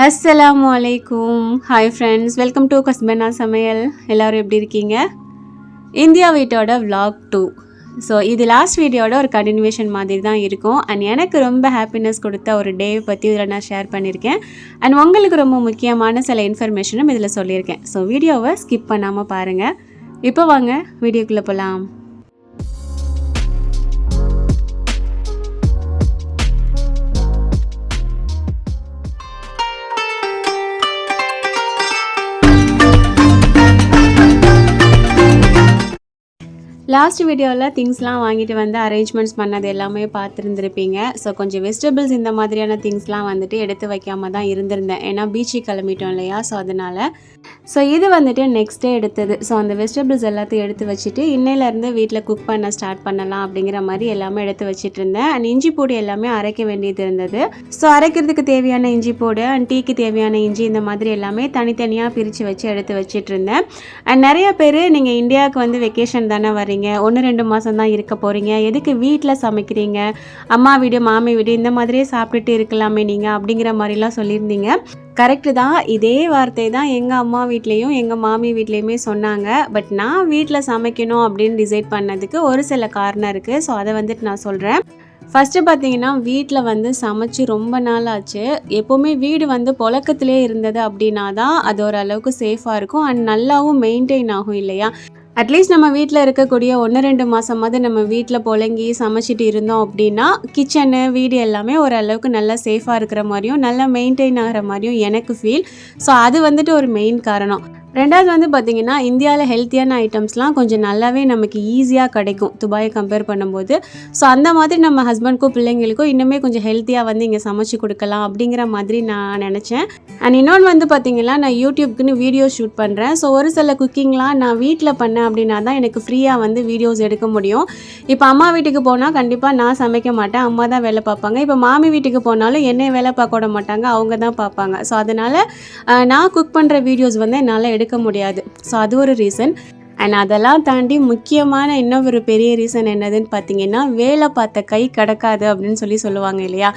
அஸ்ஸலாமு அலைக்கும். Hi friends, welcome to கஸ்பனா சமையல். எல்லோரும் எப்படி இருக்கீங்க? இந்தியா வீட்டோட vlog 2. ஸோ இது லாஸ்ட் வீடியோட ஒரு கண்டினியூவேஷன் மாதிரி தான் இருக்கும். அண்ட் எனக்கு ரொம்ப ஹாப்பினஸ் கொடுத்த ஒரு டே பற்றி இதில் நான் ஷேர் பண்ணியிருக்கேன். அண்ட் உங்களுக்கு ரொம்ப முக்கியமான சில இன்ஃபர்மேஷனும் இதில் சொல்லியிருக்கேன். ஸோ வீடியோவை ஸ்கிப் பண்ணாமல் பாருங்கள். இப்போ வாங்க வீடியோக்குள்ளே போகலாம். லாஸ்ட் வீடியோவில் திங்ஸ்லாம் வாங்கிட்டு வந்து அரேஞ்ச்மெண்ட்ஸ் பண்ணது எல்லாமே பார்த்துருந்துருப்பீங்க. ஸோ கொஞ்சம் வெஜிடபிள்ஸ் இந்த மாதிரியான திங்ஸ்லாம் வந்துட்டு எடுத்து வைக்காமல் தான் இருந்திருந்தேன். ஏன்னா பீச்சுக்கு கிளம்பிட்டோம் இல்லையா, ஸோ அதனால். ஸோ இது வந்துட்டு நெக்ஸ்ட் டே எடுத்தது. ஸோ அந்த வெஜிடபிள்ஸ் எல்லாத்தையும் எடுத்து வச்சுட்டு இன்னையிலேருந்து வீட்டில் குக் பண்ண ஸ்டார்ட் பண்ணலாம் அப்படிங்கிற மாதிரி எல்லாமே எடுத்து வச்சுட்டு இருந்தேன். அண்ட் இஞ்சி பூடி எல்லாமே அரைக்க வேண்டியது இருந்தது. ஸோ அரைக்கிறதுக்கு தேவையான இஞ்சி பூடு அண்ட் டீக்கு தேவையான இஞ்சி இந்த மாதிரி எல்லாமே தனித்தனியாக பிரித்து வச்சு எடுத்து வச்சுட்டு இருந்தேன். அண்ட் நிறைய பேர் நீங்கள் இந்தியாவுக்கு வந்து வெக்கேஷன் தானே வரீங்க, 1-2 மாதம் தான் இருக்க போகிறீங்க, எதுக்கு வீட்டில் சமைக்கிறீங்க, அம்மா வீடு மாமி வீடு இந்த மாதிரியே சாப்பிட்டுட்டு இருக்கலாமே நீங்கள் அப்படிங்கிற மாதிரிலாம் சொல்லியிருந்தீங்க. கரெக்டு தான். இதே வார்த்தை தான் எங்கள் அம்மா வீட்லேயும் எங்கள் மாமி வீட்லேயுமே சொன்னாங்க. பட் நான் வீட்டில் சமைக்கணும் அப்படின்னு டிசைட் பண்ணதுக்கு ஒரு சில காரணம் இருக்குது. ஸோ அதை வந்துட்டு நான் சொல்கிறேன். ஃபஸ்ட்டு பார்த்தீங்கன்னா வீட்டில் வந்து சமைச்சு ரொம்ப நாள் ஆச்சு. எப்போவுமே வீடு வந்து புழக்கத்திலே இருந்தது அப்படின்னா தான் அது ஓரளவுக்கு சேஃபாக இருக்கும் அண்ட் நல்லாவும் மெயின்டைன் ஆகும் இல்லையா. அட்லீஸ்ட் நம்ம வீட்டில் இருக்கக்கூடிய 1-2 மாதமாவது நம்ம வீட்டில் புழங்கி சமைச்சிட்டு இருந்தோம் அப்படின்னா கிச்சனு வீடு எல்லாமே ஓரளவுக்கு நல்லா சேஃபாக இருக்கிற மாதிரியும் நல்லா மெயின்டைன் ஆகிற மாதிரியும் எனக்கு ஃபீல். ஸோ அது வந்துட்டு ஒரு மெயின் காரணம். ரெண்டாவது வந்து பார்த்திங்கன்னா இந்தியாவில் ஹெல்த்தியான ஐட்டம்ஸ்லாம் கொஞ்சம் நல்லாவே நமக்கு ஈஸியாக கிடைக்கும் துபாயை கம்பேர் பண்ணும்போது. ஸோ அந்த மாதிரி நம்ம ஹஸ்பண்ட்க்கும் பிள்ளைங்களுக்கும் இன்னுமே கொஞ்சம் ஹெல்த்தியாக வந்து இங்கே சமைச்சு கொடுக்கலாம் அப்படிங்கிற மாதிரி நான் நினச்சேன். அண்ட் இன்னொன்று வந்து பார்த்திங்கன்னா நான் யூடியூப்க்குன்னு வீடியோ ஷூட் பண்ணுறேன். ஸோ ஒரு சில குக்கிங்லாம் நான் வீட்டில் பண்ணேன் அப்படின்னா தான் எனக்கு ஃப்ரீயாக வந்து வீடியோஸ் எடுக்க முடியும். இப்போ அம்மா வீட்டுக்கு போனால் கண்டிப்பாக நான் சமைக்க மாட்டேன், அம்மா தான் வேலை பார்ப்பாங்க. இப்போ மாமி வீட்டுக்கு போனாலும் என்னை வேலை பார்க்க விட மாட்டாங்க, அவங்க தான் பார்ப்பாங்க. ஸோ அதனால் நான் குக் பண்ணுற வீடியோஸ் வந்து என்னால் எடுக்க முடியாது. ஸோ அது ஒரு ரீசன். அண்ட் அதெல்லாம் தாண்டி முக்கியமான இன்னும் ஒரு பெரிய ரீசன் என்னதுன்னு பார்த்தீங்கன்னா வேலை பார்த்த கை கிடக்காது அப்படின்னு சொல்லுவாங்க இல்லையா.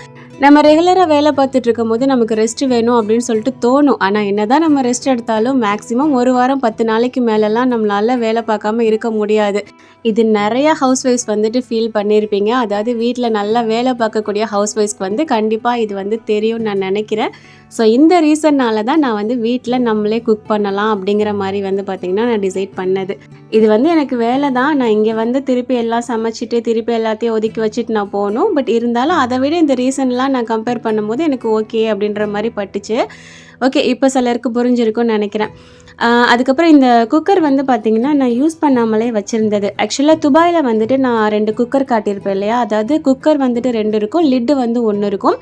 நம்ம ரெகுலராக வேலை பார்த்துட்டு இருக்கும் போது நமக்கு ரெஸ்ட் வேணும் அப்படின்னு சொல்லிட்டு தோணும். ஆனால் என்ன தான் நம்ம ரெஸ்ட் எடுத்தாலும் மேக்ஸிமம் 1 வாரம் 10 நாளைக்கு மேலெல்லாம் நம்மளால் வேலை பார்க்காம இருக்க முடியாது. இது நிறையா ஹவுஸ் ஒய்ஃப்ஸ் வந்துட்டு ஃபீல் பண்ணியிருப்பீங்க. அதாவது வீட்டில் நல்லா வேலை பார்க்கக்கூடிய ஹவுஸ் ஒய்ஃப்ஸ்க்கு வந்து கண்டிப்பாக இது வந்து தெரியும்னு நான் நினைக்கிறேன். ஸோ இந்த ரீசன்னால தான் நான் வந்து வீட்டில் நம்மளே குக் பண்ணலாம் அப்படிங்கிற மாதிரி வந்து பார்த்திங்கன்னா நான் டிசைட் பண்ணது. இது வந்து எனக்கு வேலை தான். நான் இங்கே வந்து திருப்பி எல்லாம் சமைச்சிட்டு திருப்பி எல்லாத்தையும் ஒதுக்கி வச்சுட்டு நான் போகணும். பட் இருந்தாலும் அதை விட இந்த ரீசன்லாம் நான் கம்பேர் பண்ணும்போது எனக்கு ஓகே அப்படின்ற மாதிரி பட்டுச்சு. ஓகே, இப்போ சிலருக்கு புரிஞ்சிருக்கும்னு நினைக்கிறேன். அதுக்கப்புறம் இந்த குக்கர் வந்து பார்த்திங்கன்னா நான் யூஸ் பண்ணாமலே வச்சுருந்தது. ஆக்சுவலாக துபாயில் வந்துட்டு நான் 2 குக்கர் காட்டியிருப்பேன் இல்லையா. அதாவது குக்கர் வந்துட்டு 2 இருக்கும், லிட்டு வந்து 1 இருக்கும்.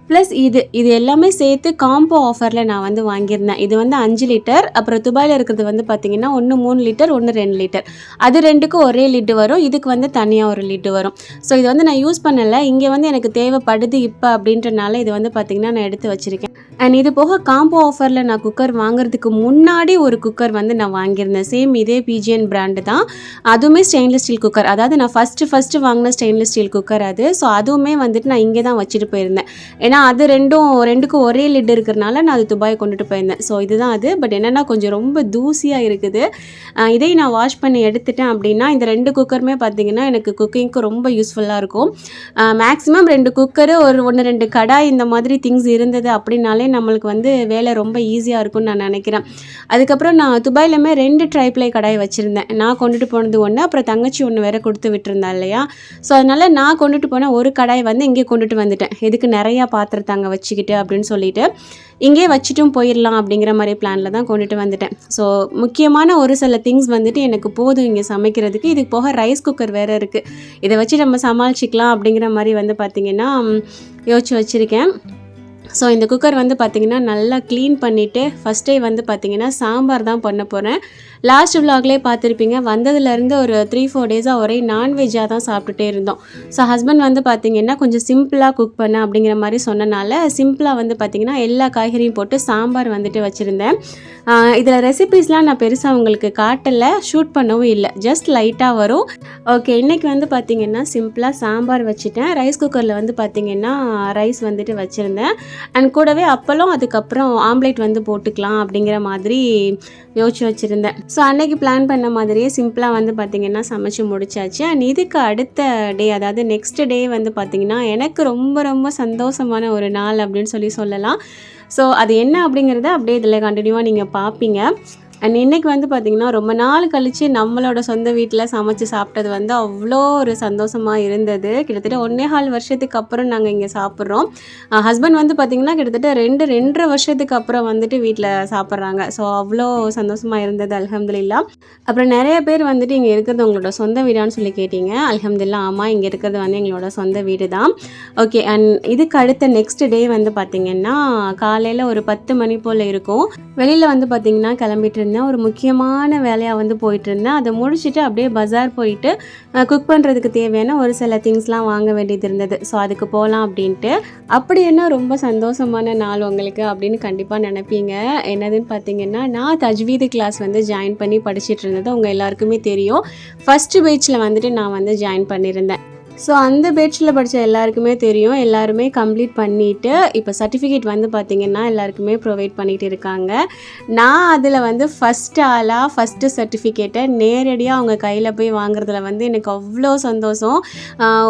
ப்ளஸ் இது எல்லாமே சேர்த்து காம்போ ஆஃபரில் நான் வந்து வாங்கியிருந்தேன். இது வந்து 5 லிட்டர். அப்புறம் துபாயில் இருக்கிறது வந்து பார்த்திங்கன்னா ஒன்று 3 லிட்டர், ஒன்று 2 லிட்டர். அது 2க்கும் ஒரே லிட்டு வரும், இதுக்கு வந்து தனியாக ஒரு லிட்டு வரும். ஸோ இது வந்து நான் யூஸ் பண்ணலை, இங்கே வந்து எனக்கு தேவைப்படுது இப்போ அப்படின்றனால இது வந்து பார்த்திங்கன்னா நான் எடுத்து வச்சுருக்கேன். அண்ட் இது போக காம்போ ஆஃபரில் நான் குக்கர் வாங்குறதுக்கு முன்னாடி ஒரு குக்கர் வந்து நான் வாங்கியிருந்தேன். சேம் இதே பிஜிஎன் பிராண்டு தான், அதுவுமே ஸ்டெயின்லெஸ் ஸ்டீல் குக்கர். அதாவது நான் ஃபஸ்ட்டு வாங்கின ஸ்டெயின்லெஸ் ஸ்டீல் குக்கர் அது. ஸோ அதுவுமே வந்துட்டு நான் இங்கே தான் வச்சுட்டு போயிருந்தேன். ஏன்னா அது 2க்கும் ஒரே லிட் இருக்கிறனால நான் அது துபாய் கொண்டுட்டு போயிருந்தேன். ஸோ இதுதான் அது. பட் என்னென்னா கொஞ்சம் ரொம்ப தூசியாக இருக்குது. இதையும் நான் வாஷ் பண்ணி எடுத்துட்டேன் அப்படின்னா இந்த 2 குக்கருமே பார்த்திங்கன்னா எனக்கு குக்கிங்க்கு ரொம்ப யூஸ்ஃபுல்லாக இருக்கும். மேக்ஸிமம் 2 குக்கரு, 1-2 கடாய் இந்த மாதிரி திங்ஸ் இருந்தது அப்படின்னாலே நம்மளுக்கு வந்து வேலை ரொம்ப ஈஸியாக இருக்கும்னு நான் நினைக்கிறேன். அதுக்கப்புறம் நான் துபாயிலுமே 2 ட்ரைப்ளை கடாய் வச்சுருந்தேன். நான் கொண்டுட்டு போனது ஒன்று, அப்புறம் தங்கச்சி ஒன்று வேறு கொடுத்து விட்டுருந்தா இல்லையா. ஸோ அதனால் நான் கொண்டுட்டு போன ஒரு கடாய் வந்து இங்கே கொண்டுட்டு வந்துட்டேன். எதுக்கு நிறையா பாத்திரத்தை அங்கே வச்சுக்கிட்டு அப்படின்னு சொல்லிட்டு இங்கே வச்சுட்டும் போயிடலாம் அப்படிங்கிற மாதிரி பிளானில் தான் கொண்டுட்டு வந்துட்டேன். ஸோ முக்கியமான ஒரு சில திங்ஸ் வந்துட்டு எனக்கு போதும் இங்கே சமைக்கிறதுக்கு. இதுக்கு போக ரைஸ் குக்கர் வேறு இருக்குது, இதை வச்சு நம்ம சமாளிச்சிக்கலாம் அப்படிங்கிற மாதிரி வந்து பார்த்திங்கன்னா யோசிச்சு வச்சுருக்கேன். ஸோ இந்த குக்கர் வந்து பார்த்திங்கன்னா நல்லா க்ளீன் பண்ணிவிட்டு ஃபஸ்ட்டே வந்து பார்த்திங்கன்னா சாம்பார் தான் பண்ண போகிறேன். லாஸ்ட் விலாக்லேயே பார்த்துருப்பீங்க, வந்ததுலேருந்து ஒரு 3-4 டேஸாக ஒரே நான்வெஜ்ஜாக தான் சாப்பிட்டுட்டே இருந்தோம். ஸோ ஹஸ்பண்ட் வந்து பார்த்திங்கன்னா கொஞ்சம் சிம்பிளாக குக் பண்ண அப்படிங்கிற மாதிரி சொன்னனால சிம்பிளாக வந்து பார்த்திங்கன்னா எல்லா காய்கறியும் போட்டு சாம்பார் வந்துட்டு வச்சுருந்தேன். இதில் ரெசிபீஸ்லாம் நான் பெருசாக உங்களுக்கு காட்டலை, ஷூட் பண்ணவும் இல்லை, ஜஸ்ட் லைட்டாக வரும். ஓகே, இன்றைக்கி வந்து பார்த்திங்கன்னா சிம்பிளாக சாம்பார் வச்சுட்டேன். ரைஸ் குக்கரில் வந்து பார்த்திங்கன்னா ரைஸ் வந்துட்டு வச்சுருந்தேன். அண்ட் கூடவே அப்பளம் அதுக்கப்புறம் ஆம்லேட் வந்து போட்டுக்கலாம் அப்படிங்கிற மாதிரி யோசிச்சு வச்சுருந்தேன். ஸோ அன்னைக்கு பிளான் பண்ண மாதிரியே சிம்பிளாக வந்து பார்த்திங்கன்னா சமைச்சு முடிச்சாச்சு. அண்ட் இதுக்கு அடுத்த டே, அதாவது நெக்ஸ்ட் டே வந்து பார்த்திங்கன்னா எனக்கு ரொம்ப ரொம்ப சந்தோஷமான ஒரு நாள் அப்படின்னு சொல்லலாம். ஸோ அது என்ன அப்படிங்கிறத அப்படியே இதில் கண்டினியூவாக நீங்கள் பார்ப்பீங்க. அண்ட் இன்றைக்கி வந்து பார்த்திங்கன்னா ரொம்ப நாள் கழித்து நம்மளோட சொந்த வீட்டில் சமைச்சு சாப்பிட்டது வந்து அவ்வளோ ஒரு சந்தோஷமாக இருந்தது. கிட்டத்தட்ட 1.25 வருஷத்துக்கு அப்புறம் நாங்கள் இங்கே சாப்பிட்றோம். ஹஸ்பண்ட் வந்து பார்த்திங்கன்னா கிட்டத்தட்ட 2.5 வருஷத்துக்கு அப்புறம் வந்துட்டு வீட்டில் சாப்பிட்றாங்க. ஸோ அவ்வளோ சந்தோஷமாக இருந்தது, அல்ஹம்துலில்லாஹ். அப்புறம் நிறைய பேர் வந்துட்டு இங்கே இருக்கிறது உங்களோட சொந்த வீடான்னு சொல்லி கேட்டிங்க. அல்ஹம்துலில்லாஹ், ஆமாம், இங்கே இருக்கிறது வந்து எங்களோட சொந்த வீடு தான். ஓகே. அண்ட் இதுக்கு அடுத்த நெக்ஸ்ட் டே வந்து பார்த்திங்கன்னா காலையில் ஒரு 10 மணி போல் இருக்கும். வெளியில் வந்து பார்த்திங்கன்னா கிளம்பிட்டு இருந்தேன். ஒரு முக்கியமான வேலையாக வந்து போயிட்டுருந்தேன். அதை முடிச்சுட்டு அப்படியே பஜார் போயிட்டு குக் பண்ணுறதுக்கு தேவையான ஒரு சில திங்ஸ்லாம் வாங்க வேண்டியது இருந்தது. ஸோ அதுக்கு போகலாம் அப்படின்ட்டு. அப்படி என்ன ரொம்ப சந்தோஷமான நாள் உங்களுக்கு அப்படின்னு கண்டிப்பாக நினைப்பீங்க. என்னதுன்னு பார்த்தீங்கன்னா, நான் தஜ்வீது கிளாஸ் வந்து ஜாயின் பண்ணி படிச்சுட்டு இருந்தது உங்கள் எல்லாருக்குமே தெரியும். ஃபஸ்ட்டு பேட்சில் வந்துட்டு நான் வந்து ஜாயின் பண்ணியிருந்தேன். ஸோ அந்த பேட்சில் படித்த எல்லாருக்குமே தெரியும். எல்லாருமே கம்ப்ளீட் பண்ணிவிட்டு இப்போ சர்டிஃபிகேட் வந்து பார்த்திங்கன்னா எல்லாருக்குமே ப்ரொவைட் பண்ணிகிட்டு இருக்காங்க. நான் அதில் வந்து ஃபஸ்ட்டு சர்டிஃபிகேட்டை நேரடியாக அவங்க கையில் போய் வாங்குறதுல வந்து எனக்கு அவ்வளோ சந்தோஷம்.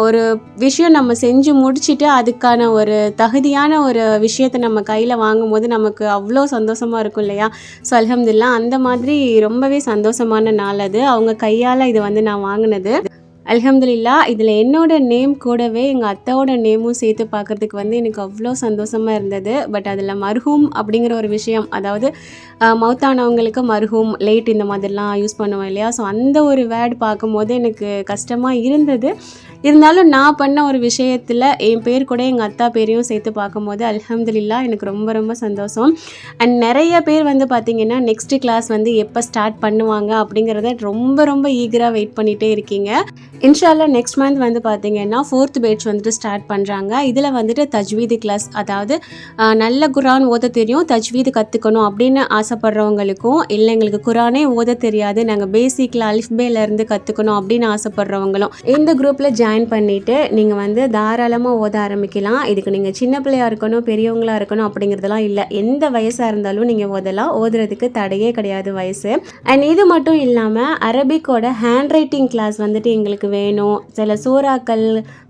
ஒரு விஷயம் நம்ம செஞ்சு முடிச்சுட்டு அதுக்கான ஒரு தகுதியான ஒரு விஷயத்தை நம்ம கையில் வாங்கும்போது நமக்கு அவ்வளோ சந்தோஷமாக இருக்கும் இல்லையா? ஸோ அல்ஹம்துலில்லாஹ், அந்த மாதிரி ரொம்பவே சந்தோஷமான நாள் அது. அவங்க கையால் இது வந்து நான் வாங்கினது. அல்ஹம்துலில்லாஹ், இதில் என்னோட நேம் கூடவே எங்கள் அத்தாவோட நேமும் சேர்த்து பார்க்குறதுக்கு வந்து எனக்கு அவ்வளோ சந்தோஷமாக இருந்தது. பட் அதில் மர்ஹூம் அப்படிங்கிற ஒரு விஷயம், அதாவது மவுத்தானவங்களுக்கு மர்ஹூம், லேட் இந்த மாதிரிலாம் யூஸ் பண்ணுவோம் இல்லையா? ஸோ அந்த ஒரு வேர்டு பார்க்கும்போது எனக்கு கஷ்டமாக இருந்தது. இருந்தாலும் நான் பண்ண ஒரு விஷயத்தில் என் பேர் கூட எங்கள் அத்தா பேரையும் சேர்த்து பார்க்கும்போது அல்ஹம்துலில்லாஹ் எனக்கு ரொம்ப ரொம்ப சந்தோஷம். அண்ட் நிறைய பேர் வந்து பார்த்திங்கன்னா நெக்ஸ்ட்டு கிளாஸ் வந்து எப்போ ஸ்டார்ட் பண்ணுவாங்க அப்படிங்கிறத ரொம்ப ரொம்ப ஈகராக வெயிட் பண்ணிகிட்டே இருக்கீங்க. இன்ஷா அல்லாஹ் நெக்ஸ்ட் மந்த் வந்து பார்த்திங்கன்னா 4th பேட்ச் வந்துட்டு ஸ்டார்ட் பண்ணுறாங்க. இதில் வந்துட்டு தஜ்வீது கிளாஸ், அதாவது நல்ல குரான் ஓத தெரியும், தஜ்வீது கற்றுக்கணும் அப்படின்னு ஆசைப்படுறவங்களுக்கும், இல்லை எங்களுக்கு குரானே ஓத தெரியாது, நாங்கள் பேசிக்கில் அலிஃபேலேருந்து கற்றுக்கணும் அப்படின்னு ஆசைப்படுறவங்களும் இந்த குரூப்பில் ஜாயின் பண்ணிவிட்டு நீங்கள் வந்து தாராளமாக ஓத ஆரம்பிக்கலாம். இதுக்கு நீங்கள் சின்ன பிள்ளையாக இருக்கணும், பெரியவங்களாக இருக்கணும் அப்படிங்கிறதெல்லாம் இல்லை. எந்த வயசாக இருந்தாலும் நீங்கள் ஓதலாம். ஓதுறதுக்கு தடையே கிடையாது வயசு. அண்ட் இது மட்டும் இல்லாமல் அரபிக்கோட ஹேண்ட் ரைட்டிங் கிளாஸ் வந்துட்டு எங்களுக்கு வேணும், சில சூறாக்கள்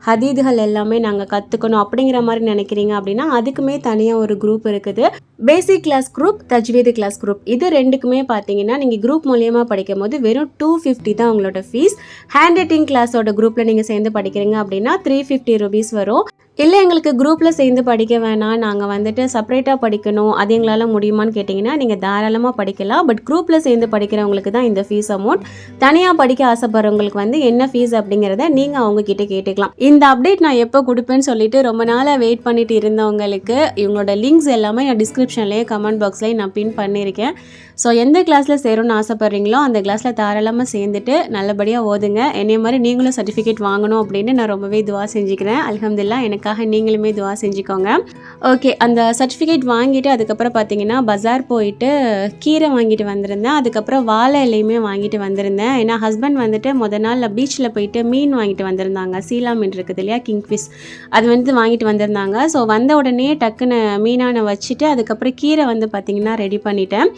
ஹதீதுகள் எல்லாமே நாங்கள் கற்றுக்கணும் அப்படிங்கிற மாதிரி நினைக்கிறீங்க அப்படின்னா அதுக்குமே தனியாக ஒரு குரூப் இருக்குது. பேசிக் கிளாஸ் குரூப், தஜ்வீது கிளாஸ் குரூப், இது ரெண்டுக்குமே பார்த்தீங்கன்னா நீங்கள் குரூப் மூலியமாக படிக்கும் போது வெறும் 250 தான் உங்களோட ஃபீஸ். ஹேண்ட் ரைட்டிங் கிளாஸோட குரூப்பில் நீங்கள் சேர்ந்து படிக்கிறீங்க அப்படின்னா 350 rupees வரும். இல்லை எங்களுக்கு குரூப்பில் சேர்ந்து படிக்க வேணாம், நாங்கள் வந்துட்டு செப்பரேட்டாக படிக்கணும், அது எங்களால் முடியுமான்னு கேட்டிங்கன்னா நீங்கள் தாராளமாக படிக்கலாம். பட் குரூப்பில் சேர்ந்து படிக்கிறவங்களுக்கு தான் இந்த ஃபீஸ் அமௌண்ட். தனியாக படிக்க ஆசைப்படுறவங்களுக்கு வந்து என்ன ஃபீஸ் அப்படிங்கிறத நீங்கள் அவங்கக்கிட்ட கேட்டுக்கலாம். இந்த அப்டேட் நான் எப்போ கொடுப்பேன்னு சொல்லிட்டு ரொம்ப நாளாக வெயிட் பண்ணிட்டு இருந்தவங்களுக்கு இவங்களோட லிங்க்ஸ் எல்லாமே நான் டிஸ்கிரிப்ஷன்லேயே கமெண்ட் பாக்ஸ்லேயே நான் பின் பண்ணியிருக்கேன். ஸோ எந்த கிளாஸில் சேரணும்னு ஆசைப்பட்றீங்களோ அந்த கிளாஸில் தாராளமாக சேர்ந்துட்டு நல்லபடியாக ஓதுங்க. என்னைய மாதிரி நீங்களும் சர்டிஃபிகேட் வாங்கணும் அப்படின்னு நான் ரொம்பவே துவா செஞ்சுக்கிறேன். அல்ஹம்துலில்லாஹ், எனக்காக நீங்களுமே துவா செஞ்சுக்கோங்க. ஓகே, அந்த சர்டிஃபிகேட் வாங்கிட்டு அதுக்கப்புறம் பார்த்தீங்கன்னா பஜார் போயிட்டு கீரை வாங்கிட்டு வந்திருந்தேன். அதுக்கப்புறம் வாழை இலையுமே வாங்கிட்டு வந்திருந்தேன். ஏன்னா ஹஸ்பண்ட் வந்துட்டு முதல் நாள் பீச்சில் போயிட்டு மீன் வாங்கிட்டு வந்திருந்தாங்க. சீலா மீன் இருக்குது இல்லையா, கிங்ஃபிஷ், அது வந்து வாங்கிட்டு வந்திருந்தாங்க. ஸோ வந்த உடனே டக்குன்னு மீனான வச்சுட்டு அதுக்கப்புறம் கீரை வந்து பார்த்திங்கன்னா ரெடி பண்ணிட்டேன்.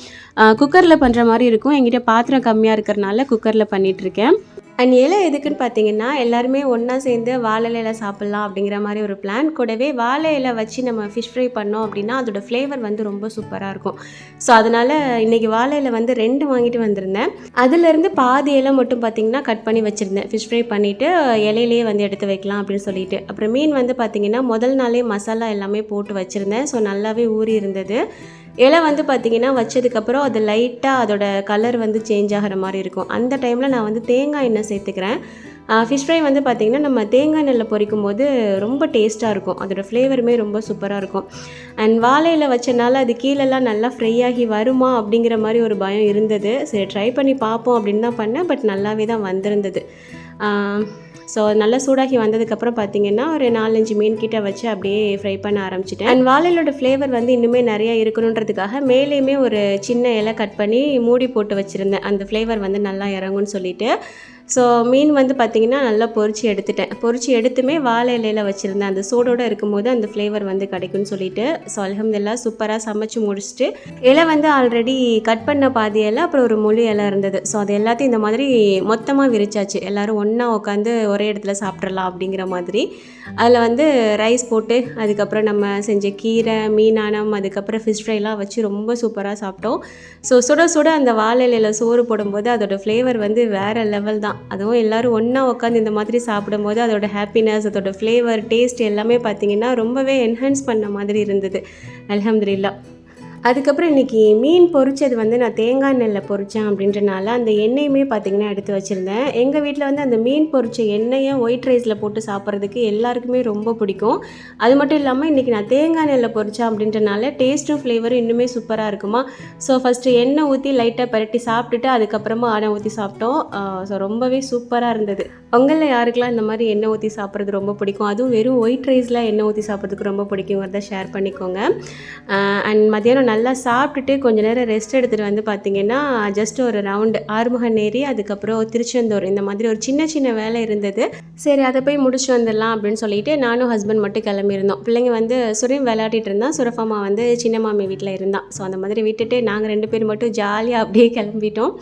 குக்கரில் பண்ணுற மாதிரி இருக்கும், என்கிட்ட பாத்திரம் கம்மியாக இருக்கிறனால குக்கரில் பண்ணிகிட்ருக்கேன். அண்ட் இலை எதுக்குன்னு பார்த்தீங்கன்னா எல்லாருமே ஒன்றா சேர்ந்து வாழை இலை சாப்பிட்லாம் அப்படிங்கிற மாதிரி ஒரு பிளான். கூடவே வாழை இலை வச்சு நம்ம ஃபிஷ் ஃப்ரை பண்ணோம் அப்படின்னா அதோட ஃப்ளேவர் வந்து ரொம்ப சூப்பராக இருக்கும். ஸோ அதனால் இன்றைக்கி வாழை இலை வந்து 2 வாங்கிட்டு வந்திருந்தேன். அதுலேருந்து பாதி இலை மட்டும் பார்த்திங்கன்னா கட் பண்ணி வச்சுருந்தேன், ஃபிஷ் ஃப்ரை பண்ணிவிட்டு இலையிலேயே வந்து எடுத்து வைக்கலாம் அப்படின்னு சொல்லிட்டு. அப்புறம் மீன் வந்து பார்த்திங்கன்னா முதல் நாளே மசாலா எல்லாமே போட்டு வச்சுருந்தேன். ஸோ நல்லாவே ஊறி இருந்தது. இலை வந்து பார்த்திங்கன்னா வச்சதுக்கப்புறம் அது லைட்டாக அதோட கலர் வந்து சேஞ்ச் ஆகிற மாதிரி இருக்கும். அந்த டைமில் நான் வந்து தேங்காய் எண்ணெய் சேர்த்துக்கிறேன். ஃபிஷ் ஃப்ரை வந்து பார்த்திங்கன்னா நம்ம தேங்காய் எண்ணெயில் பொரிக்கும் போது ரொம்ப டேஸ்ட்டாக இருக்கும், அதோடய ஃப்ளேவருமே ரொம்ப சூப்பராக இருக்கும். அண்ட் வாழையில் வச்சனால அது கீழெல்லாம் நல்லா ஃப்ரை ஆகி வருமா அப்படிங்கிற மாதிரி ஒரு பயம் இருந்தது. சரி ட்ரை பண்ணி பார்ப்போம் அப்படின்னு தான் பண்ணேன். பட் நல்லாவே தான் வந்திருந்தது. ஸோ நல்லா சூடாகி வந்ததுக்கப்புறம் பார்த்திங்கன்னா ஒரு 4-5 மீன் கிட்ட வச்சு அப்படியே ஃப்ரை பண்ண ஆரம்பிச்சிட்டேன். அண்ட் வாழையோட ஃப்ளேவர் வந்து இன்னுமே நிறையா இருக்கணுன்றதுக்காக மேலேயுமே ஒரு சின்ன இலை கட் பண்ணி மூடி போட்டு வச்சுருந்தேன், அந்த ஃப்ளேவர் வந்து நல்லா இறங்கும்னு சொல்லிட்டு. ஸோ மீன் வந்து பார்த்திங்கன்னா நல்லா பொரிச்சு எடுத்துட்டேன். பொரிச்சு எடுத்துமே வாழை இலையில் வச்சுருந்தேன். அந்த சூடோடு இருக்கும்போது அந்த ஃப்ளேவர் வந்து கிடைக்கும்னு சொல்லிட்டு. ஸோ அல்ஹம்துலில்லாஹ் சூப்பராக சமைச்சு முடிச்சுட்டு இலை வந்து ஆல்ரெடி கட் பண்ண பாதி இலை, அப்புறம் ஒரு முழு இலை இருந்தது. ஸோ அது எல்லாத்தையும் இந்த மாதிரி மொத்தமாக விரிச்சாச்சு. எல்லோரும் ஒன்றா உட்காந்து ஒரே இடத்துல சாப்பிட்றலாம் அப்படிங்கிற மாதிரி. அதில் வந்து ரைஸ் போட்டு அதுக்கப்புறம் நம்ம செஞ்ச கீரை, மீனானம், அதுக்கப்புறம் ஃபிஷ் ஃப்ரைலாம் வச்சு ரொம்ப சூப்பராக சாப்பிட்டோம். ஸோ சுட சுட அந்த வாழை இலையில் சோறு போடும்போது அதோடய ஃப்ளேவர் வந்து வேறு லெவல் தான். அதுவும் எல்லோரும் ஒன்றா உட்காந்து இந்த மாதிரி சாப்பிடும்போது அதோட ஹாப்பினஸ், அதோட ஃப்ளேவர், டேஸ்ட் எல்லாமே பார்த்திங்கன்னா ரொம்பவே என்ஹான்ஸ் பண்ண மாதிரி இருந்தது. அல்ஹம்துலில்லாஹ். அதுக்கப்புறம் இன்றைக்கி மீன் பொரிச்சது வந்து நான் தேங்காய் எண்ணெயில் பொரித்தேன் அப்படின்றனால அந்த எண்ணெயுமே பார்த்திங்கன்னா எடுத்து வச்சுருந்தேன். எங்கள் வீட்டில் வந்து அந்த மீன் பொரிச்ச எண்ணெயை ஒயிட் ரைஸில் போட்டு சாப்பிட்றதுக்கு எல்லாருக்குமே ரொம்ப பிடிக்கும். அது மட்டும் இல்லாமல் இன்றைக்கி நான் தேங்காய் எண்ணெயில் பொரித்தேன் அப்படின்றனால டேஸ்ட்டும் ஃப்ளேவரும் இன்னுமே சூப்பராக இருக்குமா. ஸோ ஃபஸ்ட்டு எண்ணெய் ஊற்றி லைட்டாக பரட்டி சாப்பிட்டுட்டு அதுக்கப்புறமா ஆடை ஊற்றி சாப்பிட்டோம். ஸோ ரொம்பவே சூப்பராக இருந்தது. உங்களில் யாருக்கெல்லாம் இந்த மாதிரி எண்ணெய் ஊற்றி சாப்பிட்றது ரொம்ப பிடிக்கும், அதுவும் வெறும் ஒயிட் ரைஸில் எண்ணெய் ஊற்றி சாப்பிட்றதுக்கு ரொம்ப பிடிக்குங்கிறத ஷேர் பண்ணிக்கோங்க. அண்ட் மதியானம் நல்லா சாப்பிட்டுட்டு கொஞ்சம் நேரம் ரெஸ்ட் எடுத்துகிட்டு வந்து பார்த்திங்கன்னா ஜஸ்ட் ஒரு ரவுண்டு ஆறுமுகன் ஏரி, அதுக்கப்புறம் திருச்செந்தூர், இந்த மாதிரி ஒரு சின்ன சின்ன வேலை இருந்தது. சரி அதை போய் முடிச்சு வந்துடலாம் அப்படின்னு சொல்லிட்டு நானும் ஹஸ்பண்ட் மட்டும் கிளம்பியிருந்தோம். பிள்ளைங்க வந்து சுரையும் விளையாடிட்டு இருந்தான், சுரஃபாமா வந்து சின்ன மாமி வீட்டில் இருந்தான். ஸோ அந்த மாதிரி விட்டுட்டு நாங்கள் 2 பேர் மட்டும் ஜாலியாக அப்படியே கிளம்பிட்டோம்.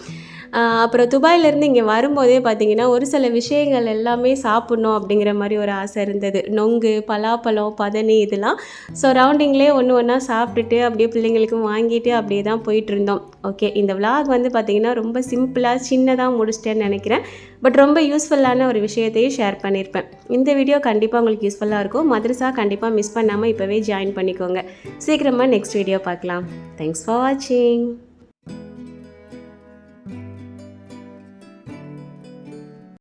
அப்புறம் துபாயிலேருந்து இங்கே வரும்போதே பார்த்திங்கன்னா ஒரு சில விஷயங்கள் எல்லாமே சாப்பிட்ணும் அப்படிங்கிற மாதிரி ஒரு ஆசை இருந்தது. நொங்கு, பலாப்பழம், பதனி இதெல்லாம். ஸோ ரவுண்டிங்லேயே ஒன்று ஒன்றா சாப்பிட்டுட்டு அப்படியே பிள்ளைங்களுக்கும் வாங்கிட்டு அப்படியே தான் போயிட்டுருந்தோம். ஓகே, இந்த விலாக் வந்து பார்த்திங்கன்னா ரொம்ப சிம்பிளாக சின்னதாக முடிச்சிட்டேன்னு நினைக்கிறேன். பட் ரொம்ப யூஸ்ஃபுல்லான ஒரு விஷயத்தையும் ஷேர் பண்ணியிருப்பேன். இந்த வீடியோ கண்டிப்பாக உங்களுக்கு யூஸ்ஃபுல்லாக இருக்கும். மதரசா கண்டிப்பாக மிஸ் பண்ணாமல் இப்போவே ஜாயின் பண்ணிக்கோங்க. சீக்கிரமாக நெக்ஸ்ட் வீடியோ பார்க்கலாம். தேங்க்ஸ் ஃபார் வாட்சிங்.